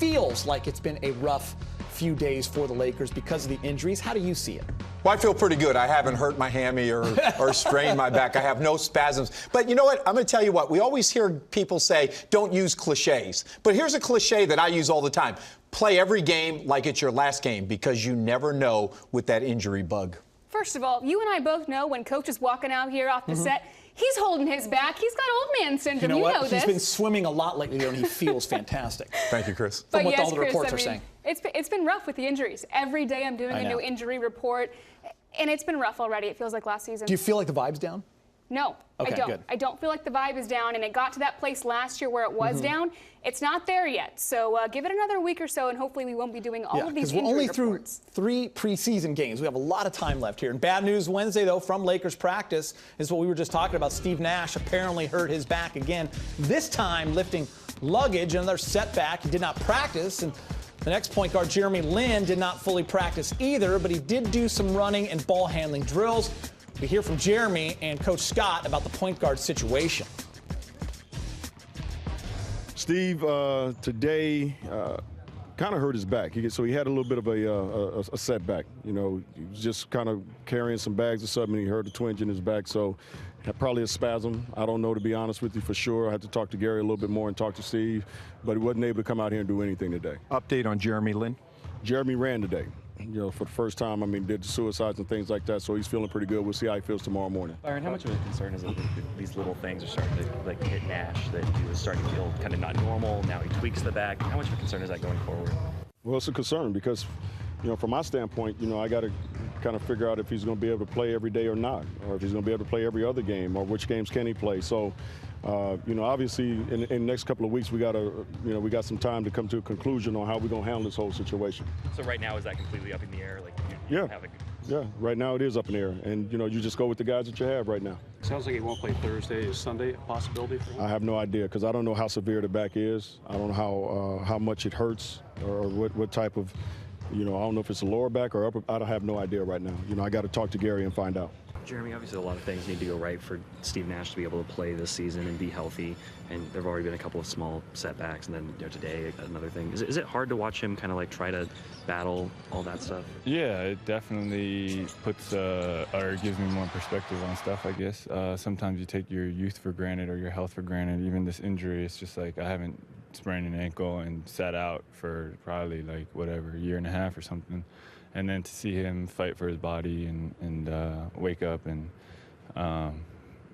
feels like it's been a rough few days for the Lakers because of the injuries. How do you see it? Well, I feel pretty good. I haven't hurt my hammy or strained my back. I have no spasms. But you know what? I'm going to tell you what. We always hear people say, don't use cliches. But here's a cliche that I use all the time. Play every game like it's your last game, because you never know with that injury bug. First of all, you and I both know when Coach is walking out here off the set, he's holding his back. He's got old man syndrome. You know what? This. He's been swimming a lot lately, and he feels fantastic. Thank you, Chris. From But what yes, all the Chris, reports I are mean, saying. It's been rough with the injuries. Every day I'm doing a new injury report, and it's been rough already. It feels like last season. Do you feel like the vibe's down? No, Okay, I don't. good. I don't feel like the vibe is down, and it got to that place last year where it was down. It's not there yet. So give it another week or so, and hopefully we won't be doing all of these we're injury only reports. through 3 preseason games. We have a lot of time left here. And bad news Wednesday, though, from Lakers practice is what we were just talking about. Steve Nash apparently hurt his back again, this time lifting luggage, another setback. He did not practice, and the next point guard, Jeremy Lin, did not fully practice either, but he did do some running and ball handling drills. We hear from Jeremy and Coach Scott about the point guard situation. Steve, today, kind of hurt his back. So he had a little bit of a setback. You know, he was just kind of carrying some bags or something. He heard a twinge in his back, so probably a spasm. I don't know, to be honest with you, for sure. I had to talk to Gary a little bit more and talk to Steve, but he wasn't able to come out here and do anything today. Update on Jeremy Lin? Jeremy ran today. You know, for the first time, I mean, did the suicides and things like that, so he's feeling pretty good. We'll see how he feels tomorrow morning. Byron, how much of a concern is it that these little things are starting to hit Nash, that he was starting to feel kind of not normal, now he tweaks the back? How much of a concern is that going forward? Well, it's a concern because, you know, from my standpoint, you know, I got to kind of figure out if he's going to be able to play every day or not, or if he's going to be able to play every other game, or which games can he play. So, you know, obviously, in the next couple of weeks, we got to, you know, we got some time to come to a conclusion on how we're going to handle this whole situation. So right now, is that completely up in the air? Like, you Yeah. don't have Yeah, right now it is up in the air, and you know, you just go with the guys that you have right now. Sounds like he won't play Thursday. Is Sunday a possibility for him? I have no idea, because I don't know how severe the back is. I don't know how much it hurts, or what type of, you know, I don't know if it's a lower back or upper. I don't have no idea right now. You know, I got to talk to Gary and find out. Jeremy, obviously a lot of things need to go right for Steve Nash to be able to play this season and be healthy, and there have already been a couple of small setbacks, and then, you know, today another thing. Is it hard to watch him kind of like try to battle all that stuff? Yeah, it definitely puts or gives me more perspective on stuff, I guess. Sometimes you take your youth for granted or your health for granted. Even this injury, it's just like I haven't sprained an ankle and sat out for probably like whatever, a year and a half or something. And then to see him fight for his body and wake up, and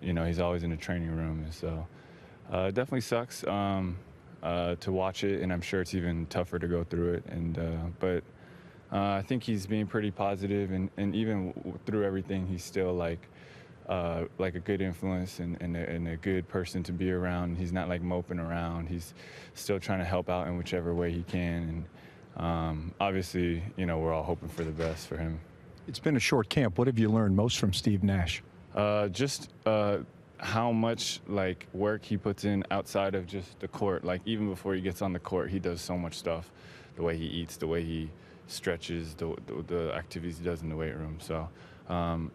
you know, he's always in the training room, and so it definitely sucks to watch it, and I'm sure it's even tougher to go through it. And but I think he's being pretty positive, and even through everything, he's still like a good influence and a good person to be around. He's not like moping around. He's still trying to help out in whichever way he can. And obviously, you know, we're all hoping for the best for him. It's been a short camp. What have you learned most from Steve Nash? Just how much like work he puts in outside of just the court. Like even before he gets on the court, he does so much stuff. The way he eats, the way he stretches, the activities he does in the weight room. So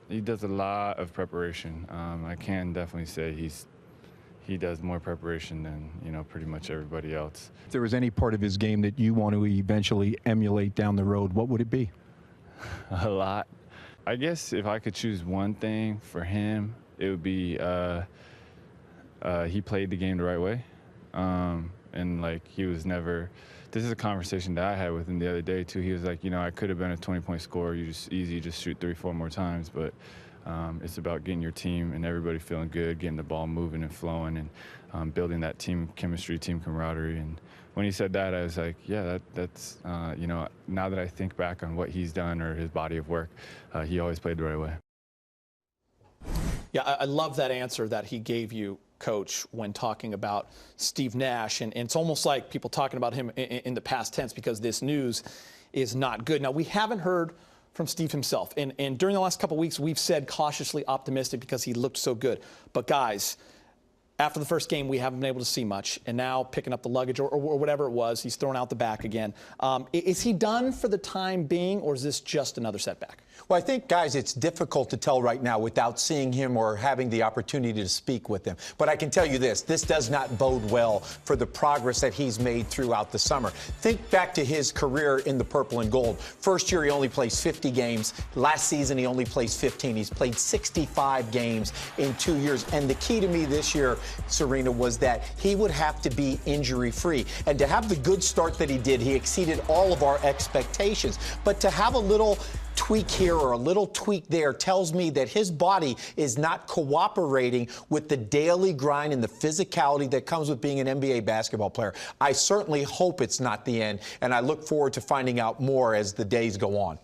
he does a lot of preparation. I can definitely say he does more preparation than, you know, pretty much everybody else. If there was any part of his game that you want to eventually emulate down the road, what would it be? A lot. I guess if I could choose one thing for him, it would be he played the game the right way. And like he was never, this is a conversation that I had with him the other day too. He was like, you know, I could have been a 20-point scorer. You just shoot 3-4 more times, but it's about getting your team and everybody feeling good, getting the ball moving and flowing, and building that team chemistry, team camaraderie. And when he said that, I was like, yeah, that's you know, now that I think back on what he's done or his body of work, he always played the right way. Yeah, I love that answer that he gave you, Coach, when talking about Steve Nash. And it's almost like people talking about him in the past tense, because this news is not good. Now, we haven't heard from Steve himself. And during the last couple of weeks, we've said cautiously optimistic because he looked so good. But guys, After the first game, we haven't been able to see much, and now picking up the luggage or whatever it was, he's thrown out the back again. Is he done for the time being, or is this just another setback? Well, I think, guys, it's difficult to tell right now without seeing him or having the opportunity to speak with him. But I can tell you this does not bode well for the progress that he's made throughout the summer. Think back to his career in the purple and gold. First year, he only plays 50 games. Last season, he only plays 15. He's played 65 games in 2 years. And the key to me this year, Serena, was that he would have to be injury-free. And to have the good start that he did, he exceeded all of our expectations. But to have a little tweak here or a little tweak there tells me that his body is not cooperating with the daily grind and the physicality that comes with being an NBA basketball player. I certainly hope it's not the end, and I look forward to finding out more as the days go on.